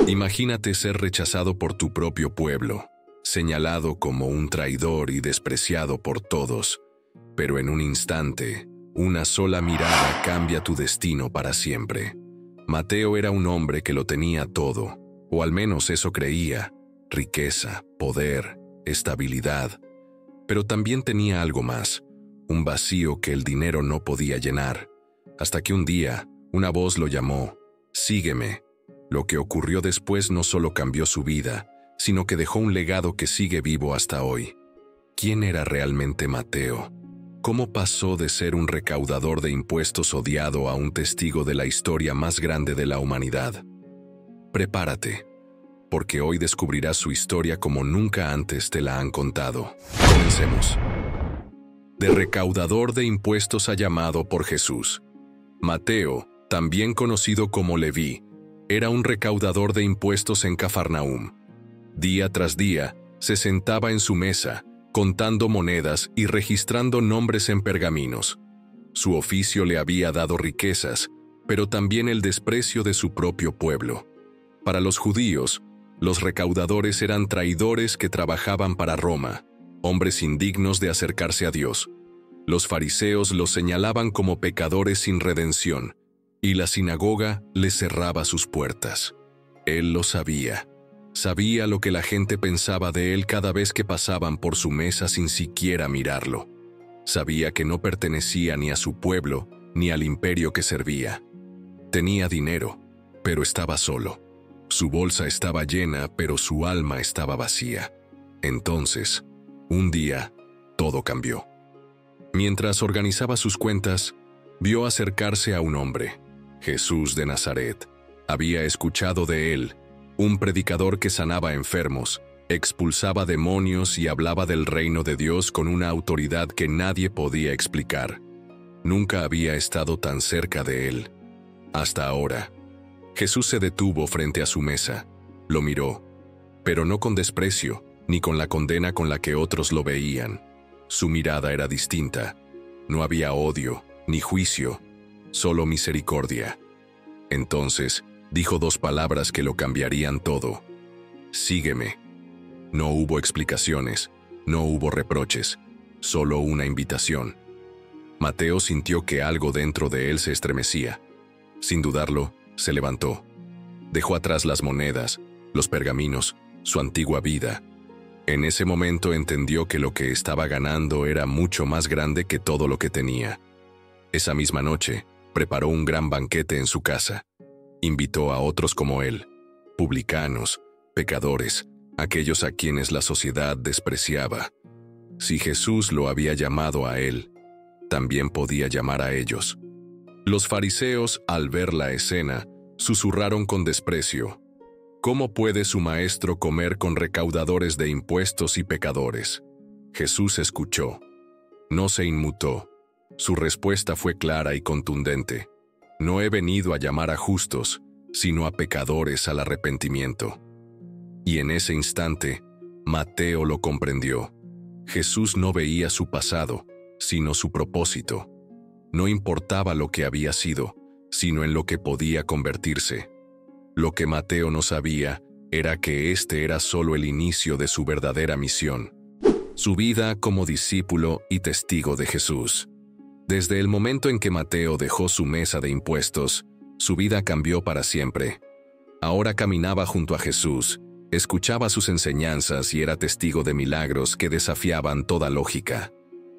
Imagínate ser rechazado por tu propio pueblo, señalado como un traidor y despreciado por todos, pero en un instante, una sola mirada cambia tu destino para siempre. Mateo era un hombre que lo tenía todo, o al menos eso creía: riqueza, poder, estabilidad. Pero también tenía algo más, un vacío que el dinero no podía llenar, hasta que un día, una voz lo llamó: «Sígueme». Lo que ocurrió después no solo cambió su vida, sino que dejó un legado que sigue vivo hasta hoy. ¿Quién era realmente Mateo? ¿Cómo pasó de ser un recaudador de impuestos odiado a un testigo de la historia más grande de la humanidad? Prepárate, porque hoy descubrirás su historia como nunca antes te la han contado. Comencemos. De recaudador de impuestos a llamado por Jesús. Mateo, también conocido como Leví, era un recaudador de impuestos en Cafarnaúm. Día tras día, se sentaba en su mesa, contando monedas y registrando nombres en pergaminos. Su oficio le había dado riquezas, pero también el desprecio de su propio pueblo. Para los judíos, los recaudadores eran traidores que trabajaban para Roma, hombres indignos de acercarse a Dios. Los fariseos los señalaban como pecadores sin redención, y la sinagoga les cerraba sus puertas. Él lo sabía. Sabía lo que la gente pensaba de él cada vez que pasaban por su mesa sin siquiera mirarlo. Sabía que no pertenecía ni a su pueblo ni al imperio que servía. Tenía dinero, pero estaba solo. Su bolsa estaba llena, pero su alma estaba vacía. Entonces, un día, todo cambió. Mientras organizaba sus cuentas, vio acercarse a un hombre, Jesús de Nazaret. Había escuchado de él, un predicador que sanaba enfermos, expulsaba demonios y hablaba del reino de Dios con una autoridad que nadie podía explicar. Nunca había estado tan cerca de él. Hasta ahora. Jesús se detuvo frente a su mesa, lo miró, pero no con desprecio, ni con la condena con la que otros lo veían. Su mirada era distinta. No había odio, ni juicio, solo misericordia. Entonces, dijo dos palabras que lo cambiarían todo: «Sígueme». No hubo explicaciones, no hubo reproches, solo una invitación. Mateo sintió que algo dentro de él se estremecía. Sin dudarlo, se levantó. Dejó atrás las monedas, los pergaminos, su antigua vida. En ese momento entendió que lo que estaba ganando era mucho más grande que todo lo que tenía. Esa misma noche, preparó un gran banquete en su casa. Invitó a otros como él, publicanos, pecadores, aquellos a quienes la sociedad despreciaba. Si Jesús lo había llamado a él, también podía llamar a ellos. Los fariseos, al ver la escena, susurraron con desprecio: «¿Cómo puede su maestro comer con recaudadores de impuestos y pecadores?». Jesús escuchó. No se inmutó. Su respuesta fue clara y contundente: «No he venido a llamar a justos, sino a pecadores al arrepentimiento». Y en ese instante, Mateo lo comprendió. Jesús no veía su pasado, sino su propósito. No importaba lo que había sido, sino en lo que podía convertirse. Lo que Mateo no sabía era que este era solo el inicio de su verdadera misión, su vida como discípulo y testigo de Jesús. Desde el momento en que Mateo dejó su mesa de impuestos, su vida cambió para siempre. Ahora caminaba junto a Jesús, escuchaba sus enseñanzas y era testigo de milagros que desafiaban toda lógica.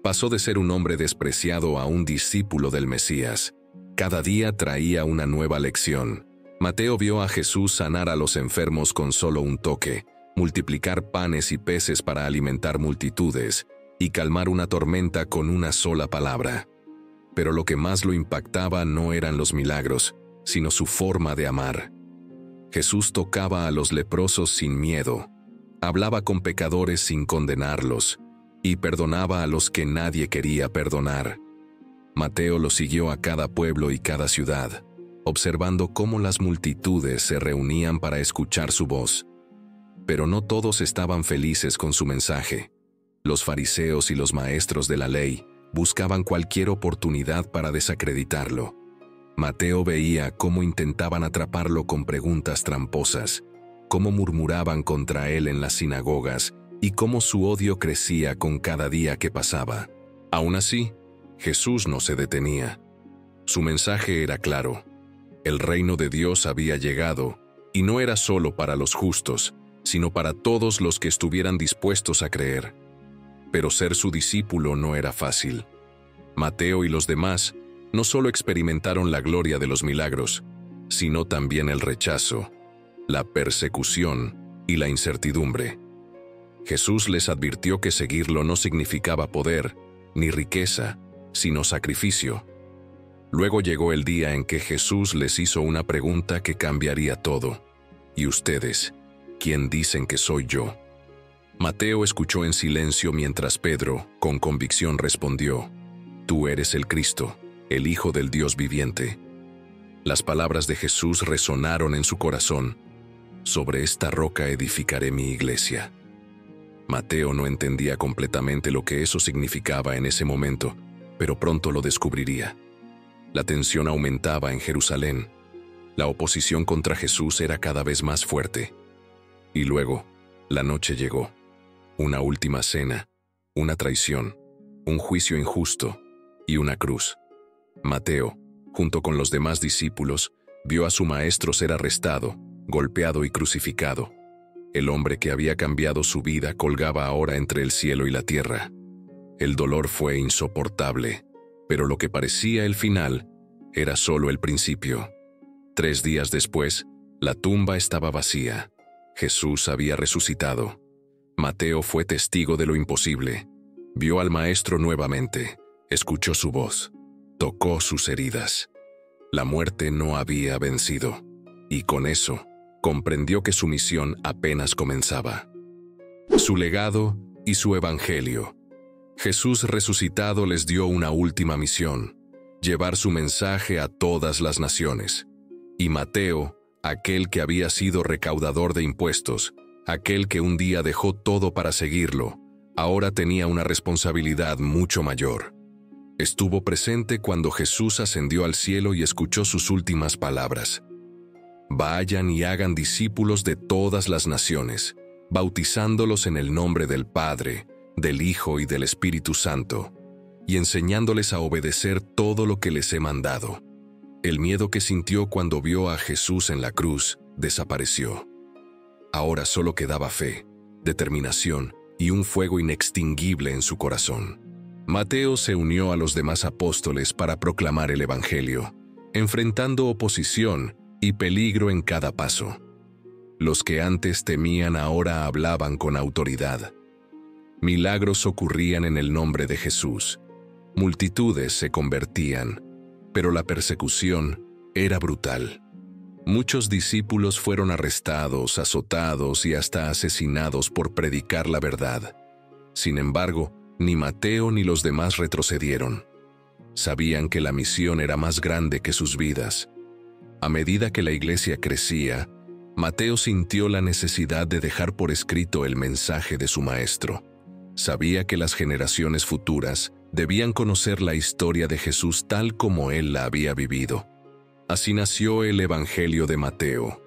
Pasó de ser un hombre despreciado a un discípulo del Mesías. Cada día traía una nueva lección. Mateo vio a Jesús sanar a los enfermos con solo un toque, multiplicar panes y peces para alimentar multitudes, y calmar una tormenta con una sola palabra. Pero lo que más lo impactaba no eran los milagros, sino su forma de amar. Jesús tocaba a los leprosos sin miedo, hablaba con pecadores sin condenarlos, y perdonaba a los que nadie quería perdonar. Mateo lo siguió a cada pueblo y cada ciudad, observando cómo las multitudes se reunían para escuchar su voz. Pero no todos estaban felices con su mensaje. Los fariseos y los maestros de la ley buscaban cualquier oportunidad para desacreditarlo. Mateo veía cómo intentaban atraparlo con preguntas tramposas, cómo murmuraban contra él en las sinagogas y cómo su odio crecía con cada día que pasaba. Aún así, Jesús no se detenía. Su mensaje era claro. El reino de Dios había llegado, y no era solo para los justos, sino para todos los que estuvieran dispuestos a creer. Pero ser su discípulo no era fácil. Mateo y los demás no solo experimentaron la gloria de los milagros, sino también el rechazo, la persecución y la incertidumbre. Jesús les advirtió que seguirlo no significaba poder ni riqueza, sino sacrificio. Luego llegó el día en que Jesús les hizo una pregunta que cambiaría todo. ¿Y ustedes, quién dicen que soy yo? Mateo escuchó en silencio mientras Pedro, con convicción, respondió: Tú eres el Cristo, el Hijo del Dios viviente. Las palabras de Jesús resonaron en su corazón. Sobre esta roca edificaré mi iglesia. Mateo no entendía completamente lo que eso significaba en ese momento, pero pronto lo descubriría. La tensión aumentaba en Jerusalén. La oposición contra Jesús era cada vez más fuerte. Y luego, la noche llegó. Una última cena, una traición, un juicio injusto y una cruz. Mateo, junto con los demás discípulos, vio a su maestro ser arrestado, golpeado y crucificado. El hombre que había cambiado su vida colgaba ahora entre el cielo y la tierra. El dolor fue insoportable, pero lo que parecía el final era solo el principio. 3 días después, la tumba estaba vacía. Jesús había resucitado. Mateo fue testigo de lo imposible. Vio al Maestro nuevamente, escuchó su voz, tocó sus heridas. La muerte no había vencido, y con eso comprendió que su misión apenas comenzaba. Su legado y su evangelio. Jesús resucitado les dio una última misión: llevar su mensaje a todas las naciones. Y Mateo, aquel que había sido recaudador de impuestos, aquel que un día dejó todo para seguirlo, ahora tenía una responsabilidad mucho mayor. Estuvo presente cuando Jesús ascendió al cielo y escuchó sus últimas palabras: Vayan y hagan discípulos de todas las naciones, bautizándolos en el nombre del Padre, del Hijo y del Espíritu Santo, y enseñándoles a obedecer todo lo que les he mandado. El miedo que sintió cuando vio a Jesús en la cruz desapareció. Ahora solo quedaba fe, determinación y un fuego inextinguible en su corazón. Mateo se unió a los demás apóstoles para proclamar el Evangelio, enfrentando oposición y peligro en cada paso. Los que antes temían ahora hablaban con autoridad. Milagros ocurrían en el nombre de Jesús. Multitudes se convertían, pero la persecución era brutal. Muchos discípulos fueron arrestados, azotados y hasta asesinados por predicar la verdad. Sin embargo, ni Mateo ni los demás retrocedieron. Sabían que la misión era más grande que sus vidas. A medida que la iglesia crecía, Mateo sintió la necesidad de dejar por escrito el mensaje de su maestro. Sabía que las generaciones futuras debían conocer la historia de Jesús tal como él la había vivido. Así nació el Evangelio de Mateo.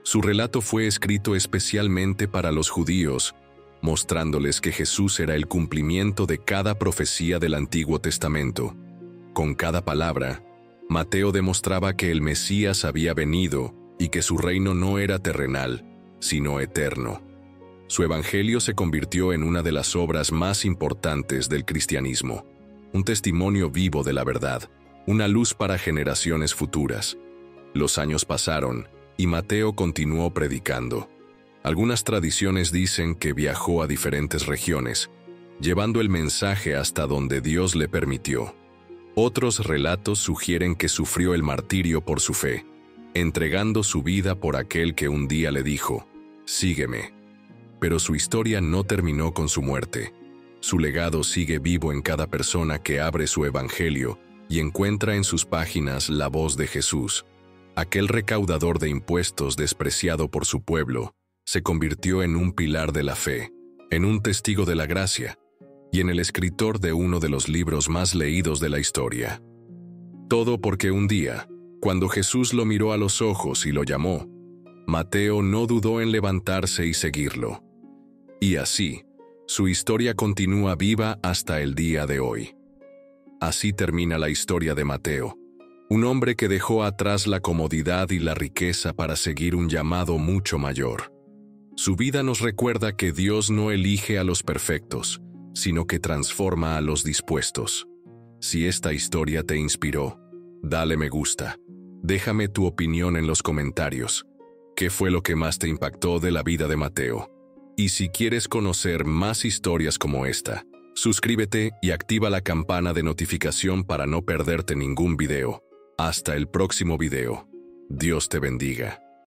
Su relato fue escrito especialmente para los judíos, mostrándoles que Jesús era el cumplimiento de cada profecía del Antiguo Testamento. Con cada palabra, Mateo demostraba que el Mesías había venido y que su reino no era terrenal, sino eterno. Su evangelio se convirtió en una de las obras más importantes del cristianismo, un testimonio vivo de la verdad, una luz para generaciones futuras. Los años pasaron y Mateo continuó predicando. Algunas tradiciones dicen que viajó a diferentes regiones, llevando el mensaje hasta donde Dios le permitió. Otros relatos sugieren que sufrió el martirio por su fe, entregando su vida por aquel que un día le dijo: «Sígueme». Pero su historia no terminó con su muerte. Su legado sigue vivo en cada persona que abre su evangelio y encuentra en sus páginas la voz de Jesús. Aquel recaudador de impuestos despreciado por su pueblo se convirtió en un pilar de la fe, en un testigo de la gracia y en el escritor de uno de los libros más leídos de la historia. Todo porque un día, cuando Jesús lo miró a los ojos y lo llamó, Mateo no dudó en levantarse y seguirlo. Y así, su historia continúa viva hasta el día de hoy. Así termina la historia de Mateo, un hombre que dejó atrás la comodidad y la riqueza para seguir un llamado mucho mayor. Su vida nos recuerda que Dios no elige a los perfectos, sino que transforma a los dispuestos. Si esta historia te inspiró, dale me gusta. Déjame tu opinión en los comentarios. ¿Qué fue lo que más te impactó de la vida de Mateo? Y si quieres conocer más historias como esta, suscríbete y activa la campana de notificación para no perderte ningún video. Hasta el próximo video. Dios te bendiga.